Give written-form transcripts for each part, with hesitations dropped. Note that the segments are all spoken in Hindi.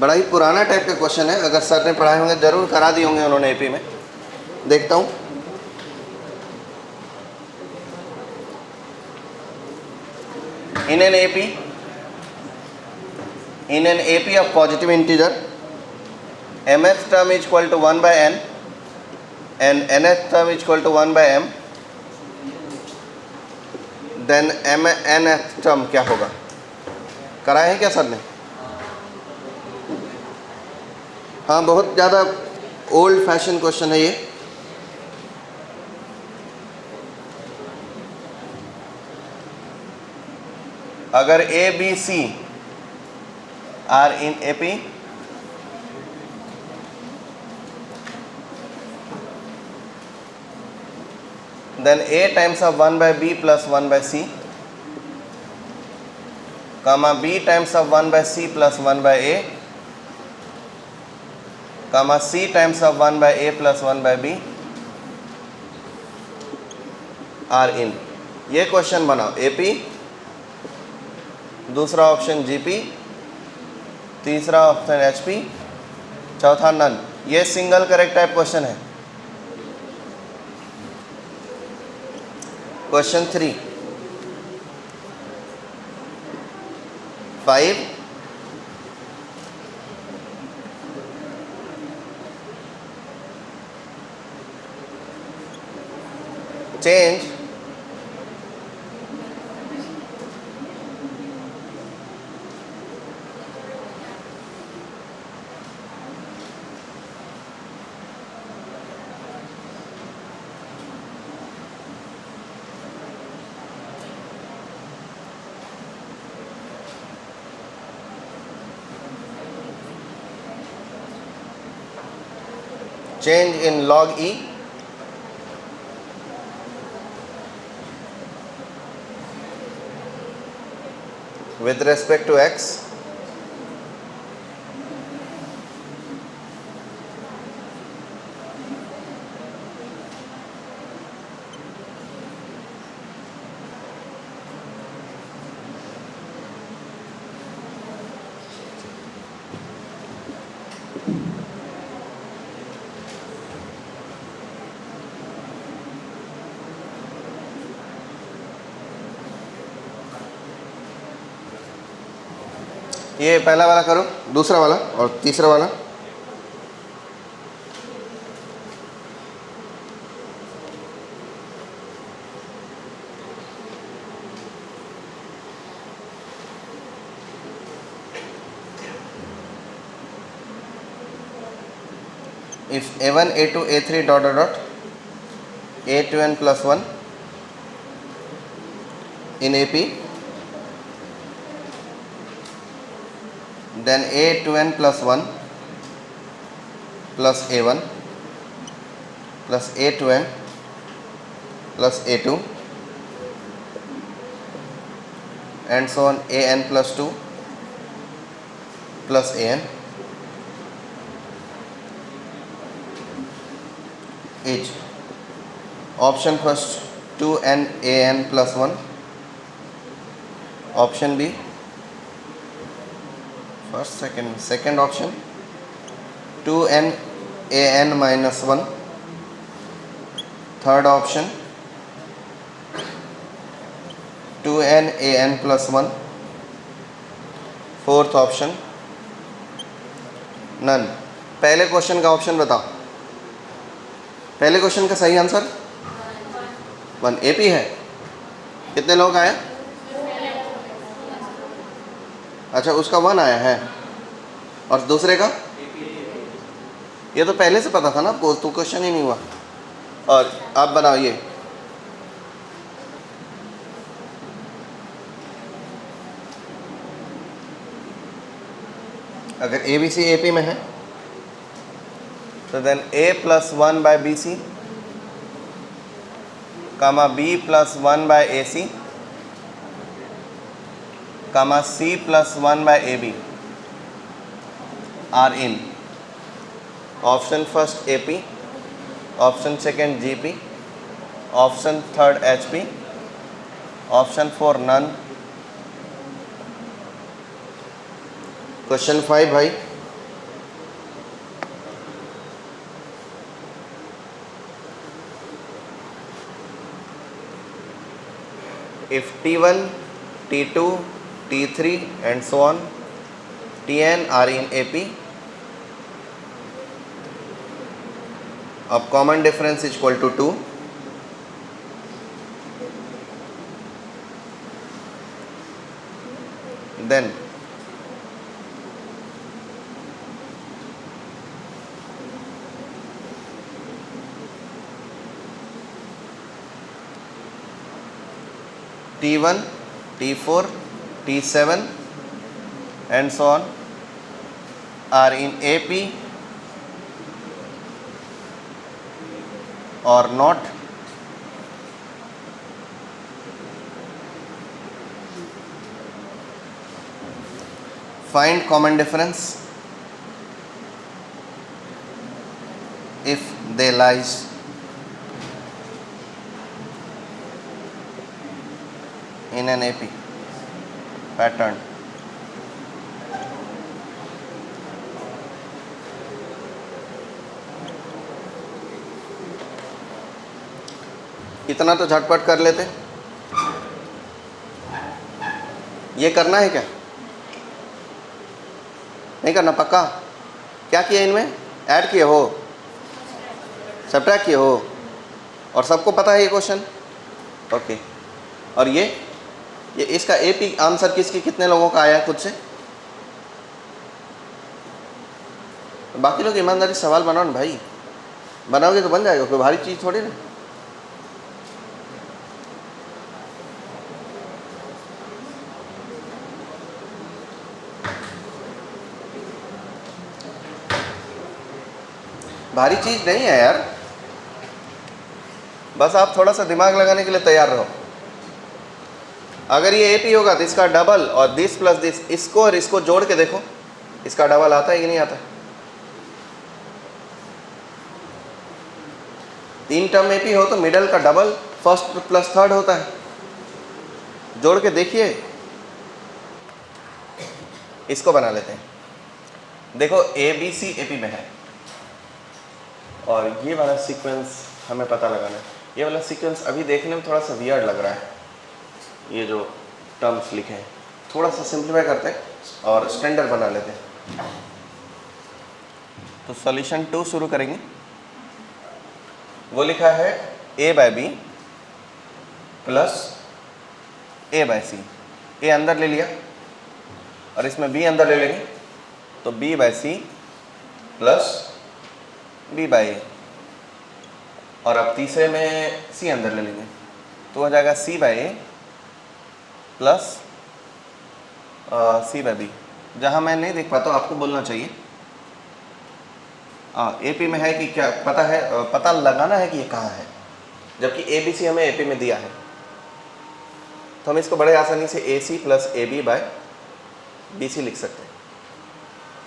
बड़ा ही पुराना टाइप का क्वेश्चन है, अगर सर ने पढ़ाए होंगे जरूर करा दिए होंगे उन्होंने एपी में। देखता हूँ। In an AP of positive integer mth term is equal to 1 by n and nth term is equal to 1 by m, then nth term क्या होगा? कराए हैं क्या सर ने? हाँ, बहुत ज़्यादा ओल्ड फैशन क्वेश्चन है ये। अगर a b c are in AP, then a times of 1 by b plus 1 by c, comma b times of 1 by c plus 1 by a, comma c times of 1 by a plus 1 by b are in। ये क्वेश्चन बनाओ। एपी, दूसरा ऑप्शन जीपी, तीसरा ऑप्शन एचपी, चौथा नन। ये सिंगल करेक्ट टाइप क्वेश्चन है। Question 3, 5 change in log e with respect to x ये पहला वाला करो, दूसरा वाला और तीसरा वाला। If a1 a2 a3 dot dot dot a2n plus 1 in AP, then a2n plus 1 plus a1 plus a2n plus a2 and so on an plus 2 plus an is option first 2n an plus 1, option B first second option 2n an minus 1, third option 2n an plus 1, fourth option none. पहले क्वेश्चन का ऑप्शन बताओ। पहले क्वेश्चन का सही आंसर 1 एपी है। कितने लोग आए? अच्छा, उसका 1 आया है और दूसरे का ये तो पहले से पता था ना आपको, तो क्वेश्चन ही नहीं हुआ। और आप बनाओ ये अगर a b C A P में है तो then a plus 1 by b c comma b plus 1 by a c comma c plus 1 by a b are in. Option first AP पी, ऑप्शन सेकेंड जी पी, ऑप्शन थर्ड एच पी, ऑप्शन 4 नन। क्वेश्चन 5 भाई if T1, T2, T3 and so on, Tn are in AP, of common difference is equal to 2, then T1, T4, T7 and so on are in AP or not. Find common difference if they lies in an AP pattern. इतना तो झटपट कर लेते। ये करना है क्या? नहीं करना पक्का? क्या किया इनमें? ऐड किए हो, सब्ट्रैक्ट किए हो, और सबको पता है ये क्वेश्चन? ओके। और ये इसका एपी आंसर कितने लोगों का आया खुद से? बाकी लोग ईमानदारी सवाल बनाओ ना भाई, बनाओगे तो बन जाएगा, कोई भारी चीज़ थोड़ी ना। भारी चीज़ नहीं है यार, बस आप थोड़ा सा दिमाग लगाने के लिए तैयार रहो। अगर ये एपी होगा तो इसका डबल और दिस प्लस दिस, इसको और इसको जोड़ के देखो, इसका डबल आता है कि नहीं आता है? 3 टर्म एपी हो तो मिडल का डबल फर्स्ट प्लस थर्ड होता है। जोड़ के देखिए, इसको बना लेते हैं। देखो ए बी सी एपी में है और ये वाला सीक्वेंस हमें पता लगाना है। ये वाला सीक्वेंस अभी देखने में थोड़ा सा वियर्ड लग रहा है, ये जो टर्म्स लिखे हैं, थोड़ा सा सिंप्लीफाई करते हैं और स्टैंडर्ड बना लेते हैं। तो सॉल्यूशन 2 शुरू करेंगे। वो लिखा है a by B plus a by C. A अंदर ले लिया और इसमें b अंदर ले लेंगे, तो b by C plus b by A, और अब तीसरे में c अंदर ले लेंगे, तो हो जाएगा c बाय ए प्लस c बाय बी। जहाँ मैं नहीं देख पाता आपको बोलना चाहिए। एपी में है कि क्या पता है, पता लगाना है कि ये कहाँ है, जबकि ए बी सी हमें एपी में दिया है। तो हम इसको बड़े आसानी से A C plus A B by B C लिख सकते हैं,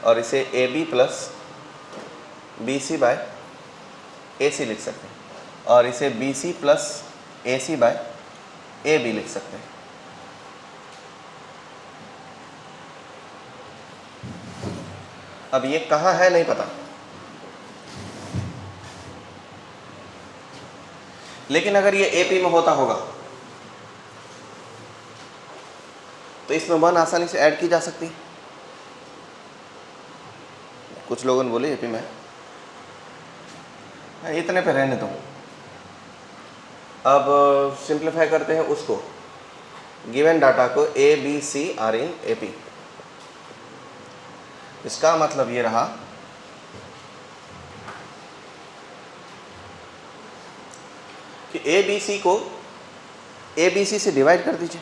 और इसे A B plus B C by A C लिख सकते हैं, और इसे B C plus A C by A B लिख सकते हैं। अब ये कहाँ है नहीं पता, लेकिन अगर ये एपी में होता होगा तो इसमें 1 आसानी से ऐड की जा सकती है। कुछ लोगों ने बोले एपी में, इतने पे रहने दो। अब सिंप्लीफाई करते हैं उसको, गिवन डाटा को a b c are in AP. इसका मतलब ये रहा कि ए बी सी को ए बी सी से डिवाइड कर दीजिए,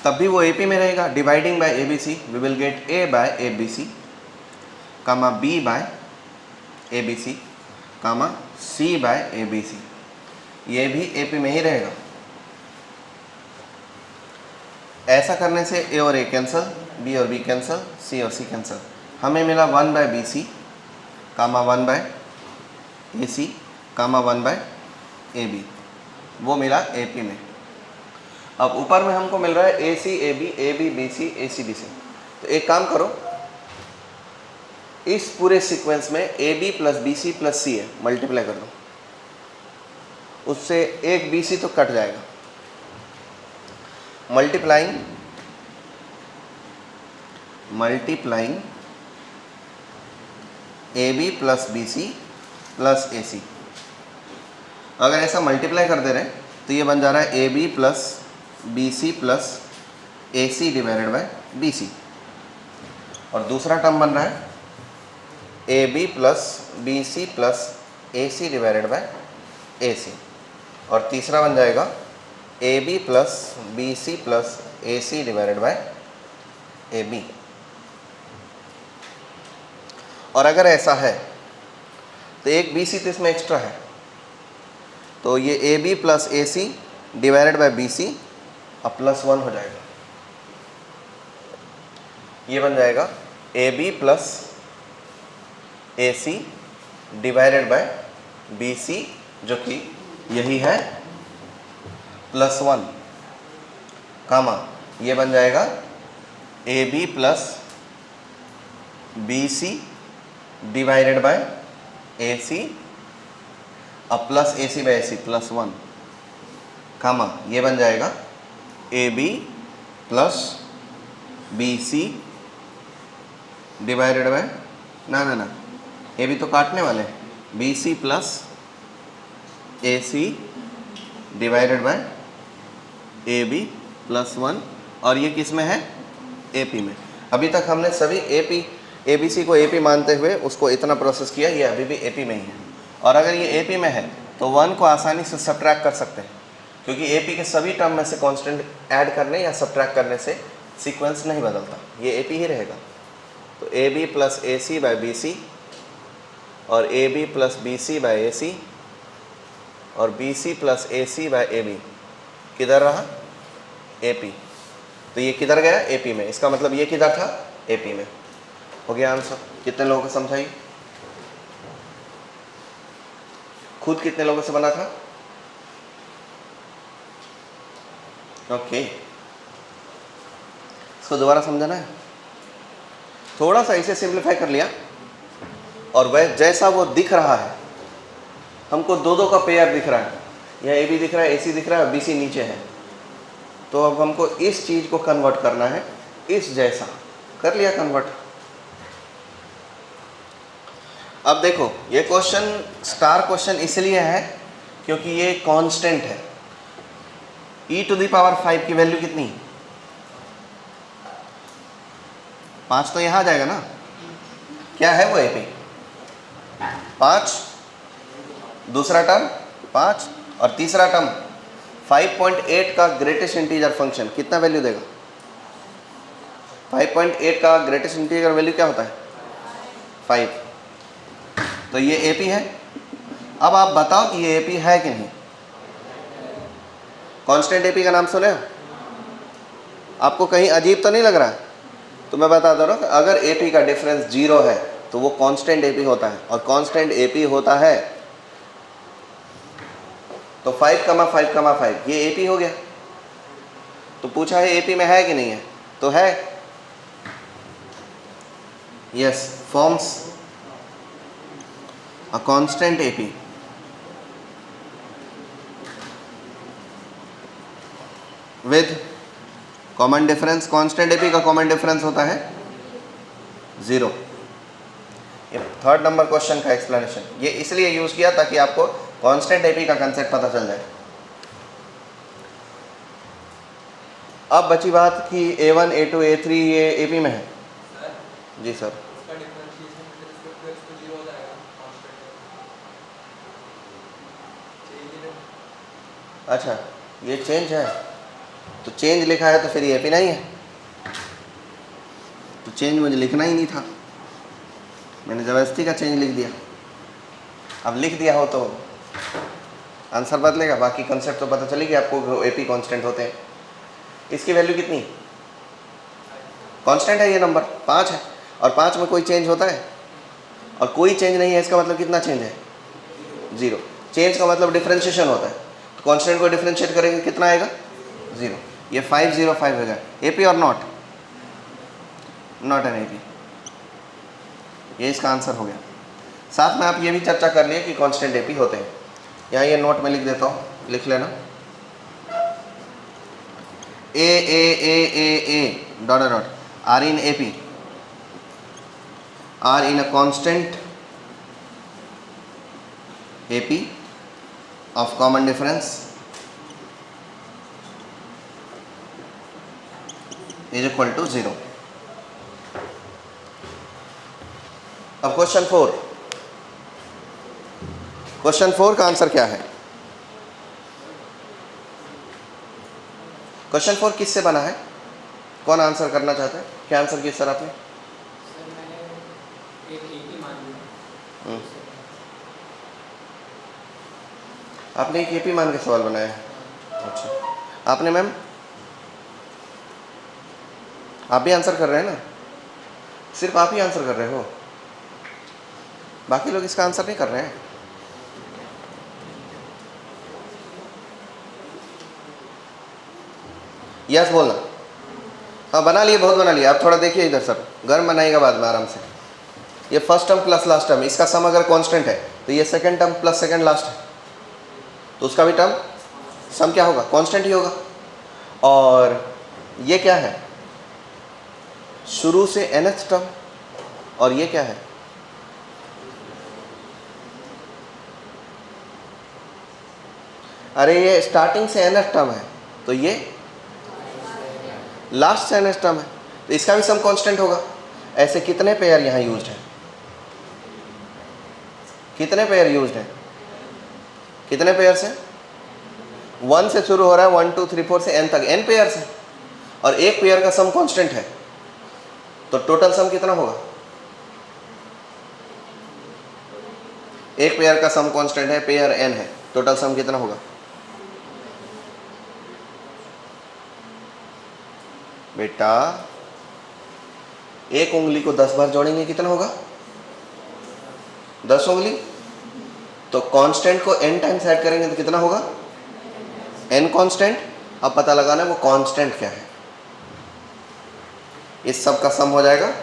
तब भी वो एपी में रहेगा। Dividing by A b c we will get a by A b c comma b by A b c comma c by A b c, ये भी एपी में ही रहेगा। ऐसा करने से ए और ए कैंसल, बी और बी कैंसल, सी और सी कैंसल। हमें मिला 1 by B c comma 1 by A c comma 1 by A b, वो मिला ए पी में। अब ऊपर में हमको मिल रहा है A C A B B C A C B C. तो एक काम करो, इस पूरे सीक्वेंस में A B plus B C plus C है, मल्टीप्लाई कर दो, उससे एक बी सी तो कट जाएगा, multiplying AB plus BC plus AC। अगर ऐसा मल्टीप्लाई कर दे रहे हैं तो ये बन जा रहा है AB plus BC plus AC divided by BC, और दूसरा टर्म बन रहा है AB plus BC plus AC divided by AC, और तीसरा बन जाएगा AB plus BC plus AC divided by AB। और अगर ऐसा है तो एक BC तो इसमें एक्स्ट्रा है, तो ये AB plus AC divided by BC अब +1 हो जाएगा। ये बन जाएगा AB plus AC divided by BC, जो कि यही है +1 कामा, ये बन जाएगा AB plus BC divided by AC अब प्लस AC बाय AC +1 कामा, ये बन जाएगा AB plus BC divided by ना AB तो काटने वाले हैं, BC plus AC divided by AB +1, और ये किस में है? AP में। अभी तक हमने सभी ABC को AP मानते हुए उसको इतना प्रोसेस किया, ये अभी भी AP में ही है। और अगर ये AP में है तो 1 को आसानी से सब्ट्रैक्ट कर सकते हैं, क्योंकि AP के सभी टर्म में से कांस्टेंट ऐड करने या सब्ट्रैक्ट करने से सीक्वेंस नहीं बदलता, ये AP ही रहेगा। तो AB plus AC by BC और AB plus BC by AC और BC plus AC by AB किधर रहा? AP। तो ये किधर गया? AP में। इसका मतलब ये किधर था? AP में। हो गया आंसर। कितने लोगों को समझाइए? खुद कितने लोगों से बना था? ओके, इसको दोबारा समझाना है। थोड़ा सा इसे सिंप्लीफाई कर लिया, और वह जैसा वो दिख रहा है, हमको दो का पेयर दिख रहा है, यहाँ AB दिख रहा है, AC दिख रहा है, BC नीचे है, तो अब हमको इस चीज़ को कन्वर्ट करना है इस जैसा। कर लिया कन्वर्ट। अब देखो, ये क्वेश्चन स्टार क्वेश्चन इसलिए है क्योंकि ये कांस्टेंट है। e⁵ की वैल्यू कितनी? 5 तो यहाँ आ जाएगा ना। क्या है वो AP? 5, दूसरा टर्म 5, और तीसरा टर्म 5.8 का ग्रेटेस्ट इंटीजर फंक्शन कितना वैल्यू देगा? 5.8 का ग्रेटेस्ट इंटीजर वैल्यू क्या होता है? 5। तो ये AP है। अब आप बताओ कि ये AP है कि नहीं। कांस्टेंट AP का नाम सुने हो? आपको कहीं अजीब तो नहीं लग रहा है? तो मैं बता दे रहा हूँ, अगर AP का डिफरेंस 0 है तो वो कांस्टेंट AP होता है, और कांस्टेंट AP होता है तो 5,5,5 ये AP हो गया। तो पूछा है AP में है कि नहीं है, तो है। Yes, forms a constant AP with common difference। constant AP का common difference होता है 0। ये 3rd नंबर क्वेश्चन का एक्सप्लेनेशन, ये इसलिए यूज़ किया ताकि आपको कांस्टेंट AP का कंसेप्ट पता चल जाए। अब बची बात कि A1, A2, A3 ये AP में है। जी सर। अच्छा, ये चेंज है, तो चेंज लिखा है तो फिर ये AP नहीं है। तो चेंज मुझे लिखना ही नहीं था, मैंने ज़बरदस्ती का चेंज लिख दिया। अब लिख दिया हो तो आंसर बदलेगा, बाकी कंसेप्ट तो पता चलेगी आपको AP कांस्टेंट होते हैं। इसकी वैल्यू कितनी? कांस्टेंट है ये नंबर 5 है, और 5 में कोई चेंज होता है? और कोई चेंज नहीं है, इसका मतलब कितना चेंज है? 0। चेंज का मतलब डिफ्रेंशिएशन होता है, तो कांस्टेंट को डिफ्रेंशिएट करेंगे कितना आएगा? 0। ये 505 होगा। AP और नॉट एन AP, ये इसका आंसर हो गया। साथ में आप ये भी चर्चा कर लिए कि कांस्टेंट AP होते हैं। यहाँ ये नोट में लिख देता हूँ, लिख लेना। A dot dot dot are in AP are in a constant AP of common difference is equal to 0. अब क्वेश्चन 4 का आंसर क्या है? क्वेश्चन 4 किससे बना है? कौन आंसर करना चाहता है? क्या आंसर किया सर आपने? सर मैंने एक AP मान लिया। आपने एक AP मान के सवाल बनाया है? अच्छा, आपने मैम? आप भी आंसर कर रहे हैं ना? सिर्फ आप ही आंसर कर रहे हो, बाकी लोग इसका आंसर नहीं कर रहे हैं। यस बोलना। हाँ बना लिए, बहुत बना लिया। आप थोड़ा देखिए इधर सर, गर्म बनाइएगा बाद में आराम से। ये first term plus last term, इसका सम अगर कांस्टेंट है तो ये second term plus second last है, तो उसका भी टर्म सम क्या होगा? कांस्टेंट ही होगा। और ये क्या है? शुरू से nth टर्म, और ये क्या है? अरे ये स्टार्टिंग से nth टर्म है, तो ये लास्ट से nth टर्म है, तो इसका भी सम कांस्टेंट होगा। ऐसे कितने पेयर यहाँ यूज्ड है? कितने पेयर यूज्ड है? कितने पेयर से? 1 से शुरू हो रहा है, 1 2 3 4 से n तक, n पेयर से, और एक पेयर का सम कांस्टेंट है, तो टोटल सम कितना होगा? एक पेयर का सम कांस्टेंट है, पेयर n है, टोटल सम कितना होगा? बेटा एक उंगली को 10 बार जोड़ेंगे कितना होगा? 10 उंगली। तो कांस्टेंट को n टाइम्स ऐड करेंगे तो कितना होगा? n constant. अब पता लगाना है वो कांस्टेंट क्या है। इस सब का सम हो जाएगा,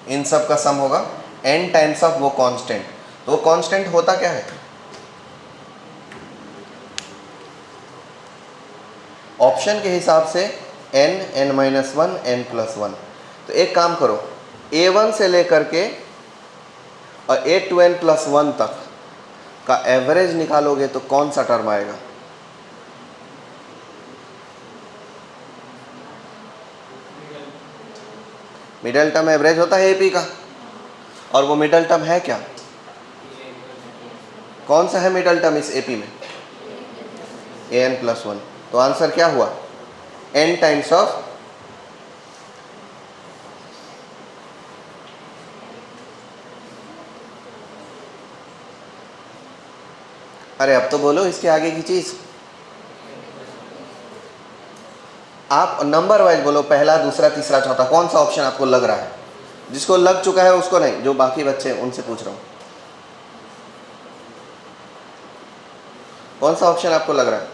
इन सब का सम होगा n टाइम्स ऑफ वो कांस्टेंट। तो वो कांस्टेंट होता क्या है? ऑप्शन के हिसाब से n, n-1, n+1। तो एक काम करो, a1 से लेकर के और a to n+1 तक का एवरेज निकालोगे तो कौन सा टर्म आएगा? मिडल टर्म एवरेज होता है AP का, और वो मिडल टर्म है क्या? कौन सा है मिडल टर्म इस AP में? an+1। तो आंसर क्या हुआ? n टाइम्स ऑफ अरे अब तो बोलो इसके आगे की चीज। आप नंबर वाइज बोलो, पहला, दूसरा, तीसरा, चौथा, कौन सा ऑप्शन आपको लग रहा है? जिसको लग चुका है उसको नहीं, जो बाकी बच्चे हैं उनसे पूछ रहा हूँ, कौन सा ऑप्शन आपको लग रहा है?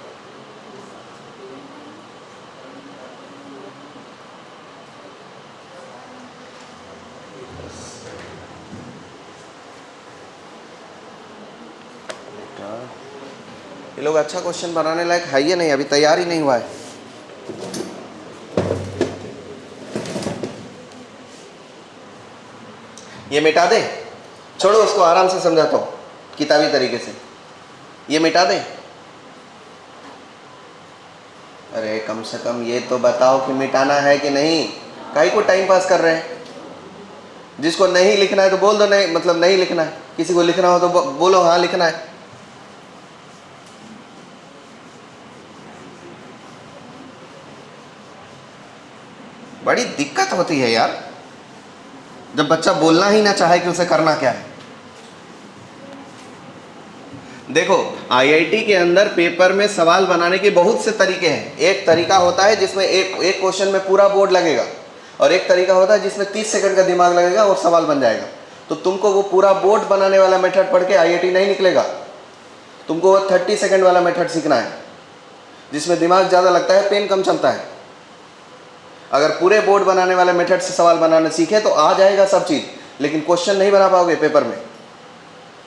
ये लोग अच्छा क्वेश्चन बनाने लायक है ही नहीं, अभी तैयार ही नहीं हुआ है। ये मिटा दे, छोड़ो उसको, आराम से समझाता हूँ किताबी तरीके से। ये मिटा दे। अरे कम से कम ये तो बताओ कि मिटाना है कि नहीं। काहे को टाइम पास कर रहे हैं? जिसको नहीं लिखना है तो बोल दो नहीं, मतलब नहीं लिखना है। किसी को लिखना हो तो बोलो हाँ लिखना है। बड़ी दिक्कत होती है यार, जब बच्चा बोलना ही ना चाहे कि उसे करना क्या है। देखो आईआईटी के अंदर पेपर में सवाल बनाने के बहुत से तरीके हैं। एक तरीका होता है जिसमें एक क्वेश्चन में पूरा बोर्ड लगेगा, और एक तरीका होता है जिसमें 30 सेकंड का दिमाग लगेगा और सवाल बन जाएगा। तो तुमको वो पूरा बोर्ड बनाने वाला मेथड पढ़ के आईआईटी नहीं निकलेगा, तुमको वो 30 सेकंड वाला मेथड सीखना है जिसमें दिमाग ज़्यादा लगता है, पेन कम चलता है। अगर पूरे बोर्ड बनाने वाले मेथड से सवाल बनाना सीखे तो आ जाएगा सब चीज़, लेकिन क्वेश्चन नहीं बना पाओगे पेपर में।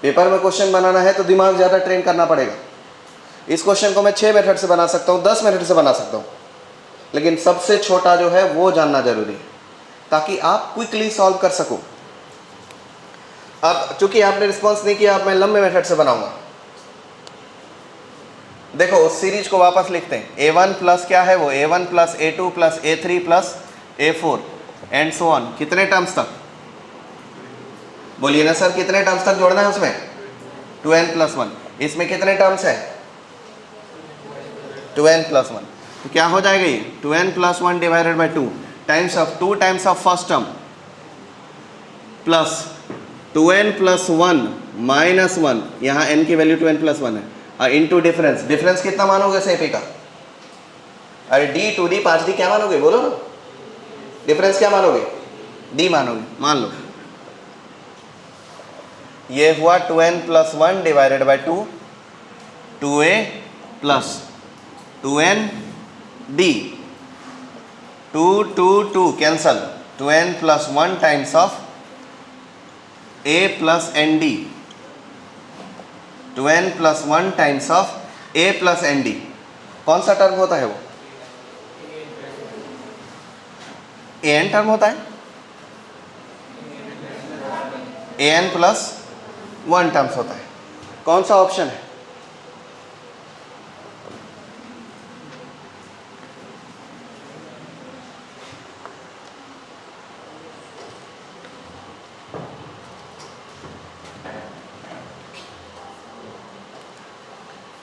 पेपर में क्वेश्चन बनाना है तो दिमाग ज़्यादा ट्रेन करना पड़ेगा। इस क्वेश्चन को मैं 6 मेथड से बना सकता हूँ, 10 मेथड से बना सकता हूँ, लेकिन सबसे छोटा जो है वो जानना जरूरी है ताकि आप क्विकली सॉल्व कर सको। अब चूंकि आपने रिस्पॉन्स नहीं किया, अब मैं लंबे मेथड से बनाऊंगा। देखो उस सीरीज को वापस लिखते हैं। a1 प्लस क्या है वो, a1 plus a2 plus a3 plus a4 and so on. कितने टर्म्स तक बोलिए ना सर, कितने टर्म्स तक जोड़ना है उसमें? 2n plus 1। इसमें कितने टर्म्स है? 2n plus 1। तो क्या हो जाएगा ये 2n plus 1 divided by 2 times of 2 times of first term plus 2n plus 1 minus 1, यहाँ n की वैल्यू 2n प्लस 1 है, इनटू डिफरेंस। डिफरेंस कितना मानोगे सेपी का? अरे d 2d 5d क्या मानोगे, बोलो ना। डिफरेंस क्या मानोगे? d मानोगे, मान लो। ये हुआ 2n plus 1 divided by 2, 2a plus 2n d, 2 2 2 cancel, 2n plus 1 times of a plus n d, 2n plus 1 times of a plus n d. कौन सा टर्म होता है वो? an टर्म होता है, an प्लस 1 टर्म्स होता है। कौन सा ऑप्शन है?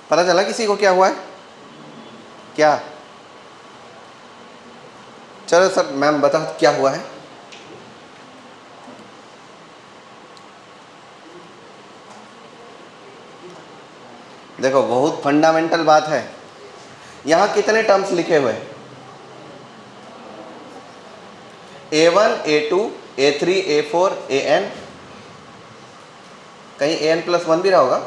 पता चला किसी को क्या हुआ है? क्या? चलो सर मैम बता क्या हुआ है। देखो बहुत फंडामेंटल बात है। यहां कितने टर्म्स लिखे हुए हैं? a1 a2 a3 a4 an, कहीं an प्लस 1 भी रहा होगा,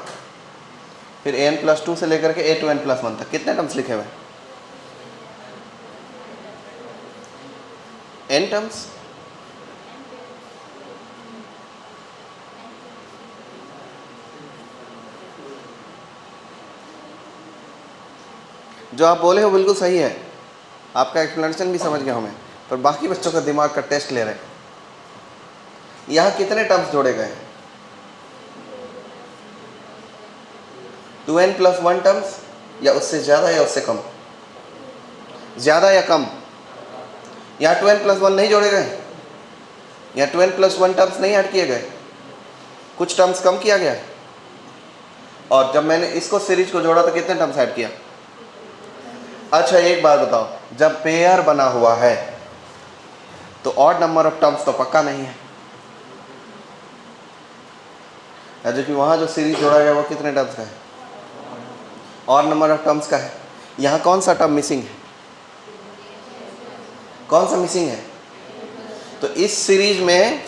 फिर an प्लस 2 से लेकर के a2n प्लस 1 तक कितने टर्म्स लिखे हुए हैं? n terms. जो आप बोले हो बिल्कुल सही है, आपका एक्सप्लेनेशन भी समझ गया हूं मैं, पर बाकी बच्चों का दिमाग का टेस्ट ले रहे हैं। यहां कितने टर्म्स जोड़े गए हैं? 2n प्लस 1 टर्म्स, या उससे ज़्यादा या उससे कम? ज़्यादा या कम? यहाँ 2n प्लस 1 नहीं जोड़े गए, यहाँ 2n प्लस 1 टर्म्स नहीं ऐड किए गए, कुछ टर्म्स कम किया गया है। और जब मैंने इसको सीरीज को जोड़ा तो कितने टर्म्स ऐड किया? अच्छा एक बात बताओ, जब पेयर बना हुआ है तो ऑड नंबर ऑफ टर्म्स तो पक्का नहीं है, जो कि वहाँ जो सीरीज जोड़ा गया वो कितने टर्म्स का है? ऑड नंबर ऑफ टर्म्स का है। यहाँ कौन सा टर्म मिसिंग है? कौन सा मिसिंग है? तो इस सीरीज में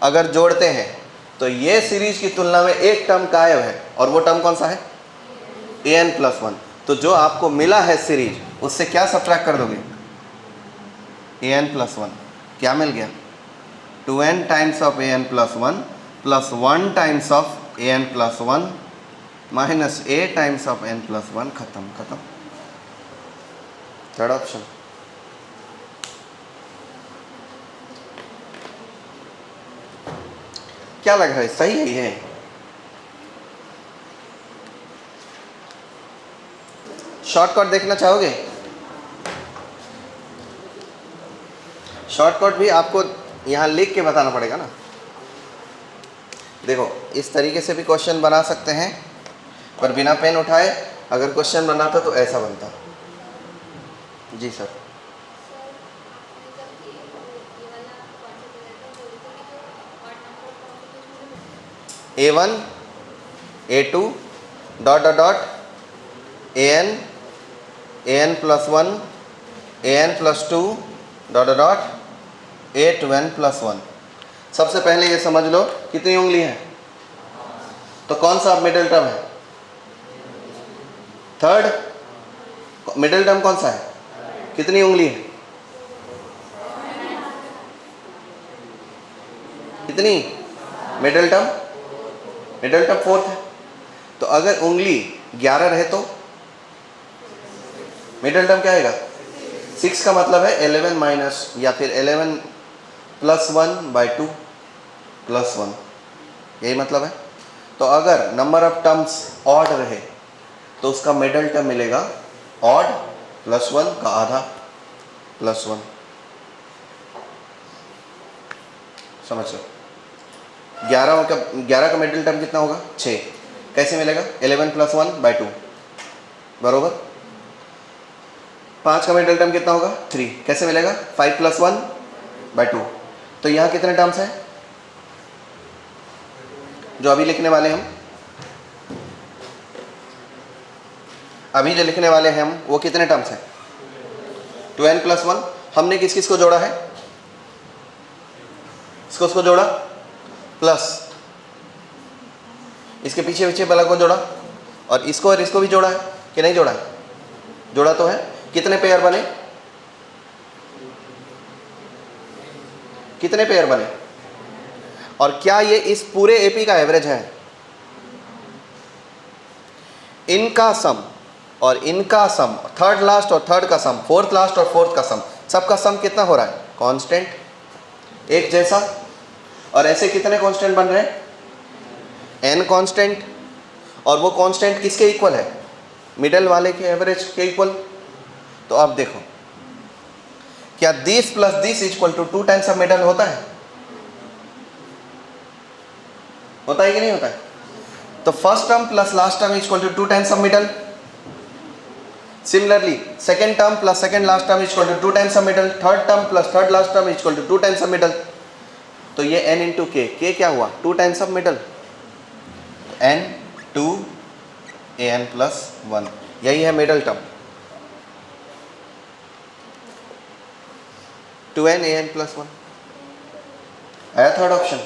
अगर जोड़ते हैं तो ये सीरीज की तुलना में एक टर्म गायब है, और वो टर्म कौन सा है? an plus 1। तो जो आपको मिला है सीरीज, उससे क्या सब्ट्रैक्ट कर दोगे? an plus 1। क्या मिल गया? 2n times of an plus 1 plus 1 times of an plus 1 minus a times of n plus 1। खत्म खत्म। Third option. क्या लग रहा है, सही है ये? शॉर्टकट देखना चाहोगे? शॉर्टकट भी आपको यहाँ लिख के बताना पड़ेगा ना। देखो इस तरीके से भी क्वेश्चन बना सकते हैं, पर बिना पेन उठाए अगर क्वेश्चन बनाता तो ऐसा बनता। जी sir. a1 a2 dot dot dot an plus 1 an plus 2 dot dot dot a2n plus 1। सबसे पहले ये समझ लो कितनी उंगली है, तो कौन सा मिडिल टर्म है? थर्ड। मिडिल टर्म कौन सा है? कितनी उंगली है? कितनी? मिडिल टर्म फोर्थ है। तो अगर उंगली 11 रहे तो मिडिल टर्म क्या आएगा? 6 का मतलब है 11 माइनस या फिर 11 प्लस 1/2 प्लस 1, यही मतलब है। तो अगर नंबर ऑफ टर्म्स ऑड रहे तो उसका मिडिल टर्म मिलेगा ऑड प्लस 1 का आधा प्लस 1। समझ लो 11 का मिडिल टर्म कितना होगा? 6। कैसे मिलेगा? 11 प्लस 1/2 बरोबर। 5 का मिडिल टर्म कितना होगा? 3। कैसे मिलेगा? 5 प्लस 1/2। तो यहाँ कितने टर्म्स हैं जो अभी लिखने वाले हम? अभी जो लिखने वाले हैं हम वो कितने टर्म्स हैं? 2n plus 1। हमने किस किस को जोड़ा है? इसको जोड़ा प्लस इसके पीछे पीछे वाला को जोड़ा और इसको भी जोड़ा है कि नहीं जोड़ा है? जोड़ा तो है। कितने पेयर बने? कितने पेयर बने? और क्या ये इस पूरे एपी का एवरेज है? इनका सम और इनका सम, थर्ड लास्ट और थर्ड का सम, फोर्थ लास्ट और फोर्थ का सम, सबका सम कितना हो रहा है? कांस्टेंट, एक जैसा। और ऐसे कितने कांस्टेंट बन रहे हैं? n constant. और वो कांस्टेंट किसके इक्वल है? मिडल वाले के एवरेज के इक्वल। तो अब देखो क्या this plus this equal to 2 times of middle होता है? होता है कि नहीं होता है? तो first term plus last term equal to 2 times of middle. Similarly second term plus second last term equal to 2 times of middle. Third term plus third last term equal to 2 times of middle. तो ये n इंटू के क्या हुआ? 2 times of middle. n 2 an plus 1, यही है middle term. 2n an plus 1 आया थर्ड ऑप्शन।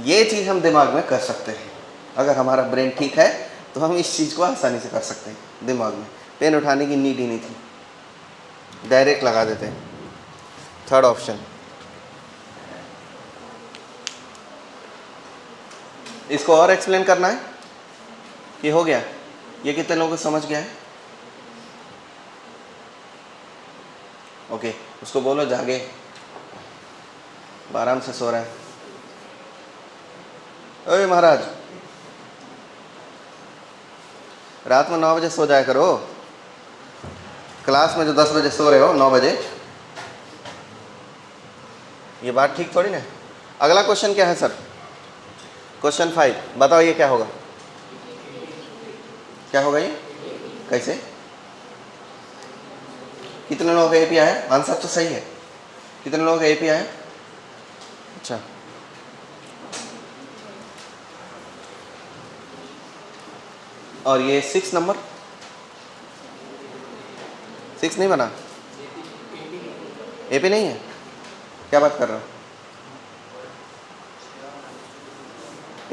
ये चीज़ हम दिमाग में कर सकते हैं। अगर हमारा ब्रेन ठीक है तो हम इस चीज़ को आसानी से कर सकते हैं। दिमाग में पेन उठाने की नीड ही नहीं थी, डायरेक्ट लगा देते हैं। Third option. इसको और एक्सप्लेन करना है? ये हो गया? ये कितने लोगों को समझ गया है? ओके, उसको बोलो जागे, आराम से सो रहा है। ओए महाराज, रात में 9 बजे सो जाया करो। क्लास में जो 10 बजे सो रहे हो 9 बजे, ये बात ठीक थोड़ी ना। अगला क्वेश्चन क्या है सर? क्वेश्चन 5, बताओ ये क्या होगा? क्या होगा ये? कैसे? कितने लोगों का एपी आया? आंसर तो सही है। कितने लोगों का एपी आया? अच्छा, और ये 6 नंबर 6 नहीं बना? एपी नहीं है? क्या बात कर रहा हूँ?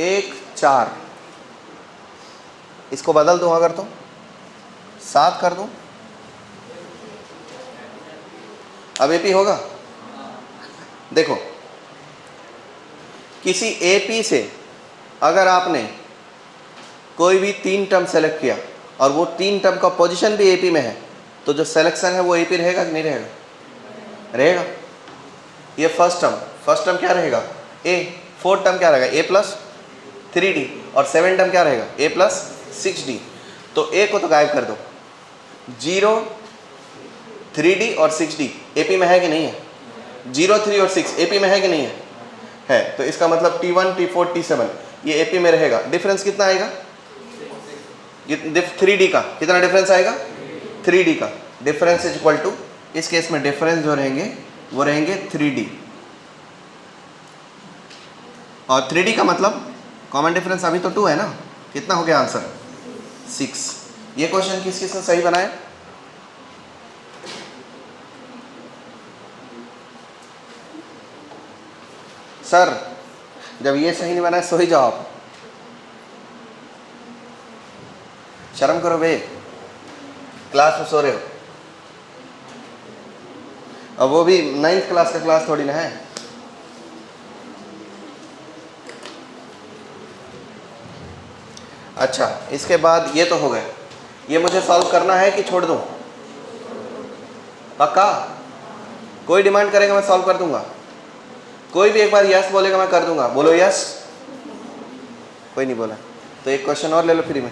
1 4, इसको बदल दूँ अगर तो 7 कर दूँ, अब एपी होगा? देखो किसी एपी से अगर आपने कोई भी 3 टर्म सेलेक्ट किया और वो 3 टर्म का पोजीशन भी एपी में है, तो जो सिलेक्शन है वो एपी रहेगा कि नहीं रहेगा? रहेगा। ये फर्स्ट टर्म क्या रहेगा? ए। फोर्थ टर्म क्या रहेगा? ए प्लस 3d। और 7 टर्म क्या रहेगा? ए प्लस 6d। तो ए को तो गायब कर दो। 0 3d और 6d एपी में है कि नहीं है? 0 3 और 6 एपी में है कि नहीं है? है। तो इसका मतलब T1 T4 T7 ये एपी में रहेगा। डिफरेंस कितना आएगा? 3d का कितना डिफरेंस आएगा? 3d का डिफरेंस इज इक्वल टू, इस केस में डिफरेंस जो रहेंगे वो रहेंगे 3d। और 3d का मतलब कॉमन डिफरेंस अभी तो 2 है ना। कितना हो गया आंसर? 6। ये क्वेश्चन किस किसने सही बनाया? सर जब ये सही नहीं बनाया सो ही जाओ आप। शर्म करो बे, क्लास में सो रहे हो। अब वो भी 9th क्लास का क्लास थोड़ी ना है। अच्छा, इसके बाद ये तो हो गए, ये मुझे सॉल्व करना है कि छोड़ दूँ? पक्का? कोई डिमांड करेगा मैं सॉल्व कर दूंगा, कोई भी एक बार यस बोलेगा मैं कर दूंगा, बोलो यस। कोई नहीं बोला, तो एक क्वेश्चन और ले लो फ्री में।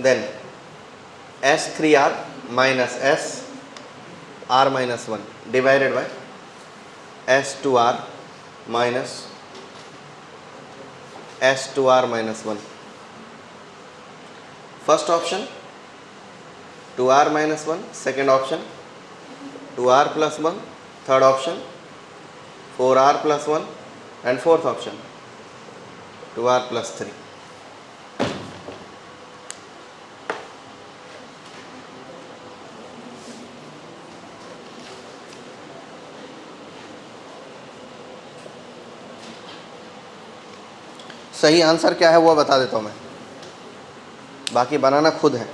Then S3R minus SR minus 1 divided by S2R minus S2R minus 1. First option 2R minus 1, second option 2R plus 1, third option 4R plus 1, and fourth option 2R plus 3. सही आंसर क्या है वो बता देता हूँ मैं, बाकी बनाना खुद है।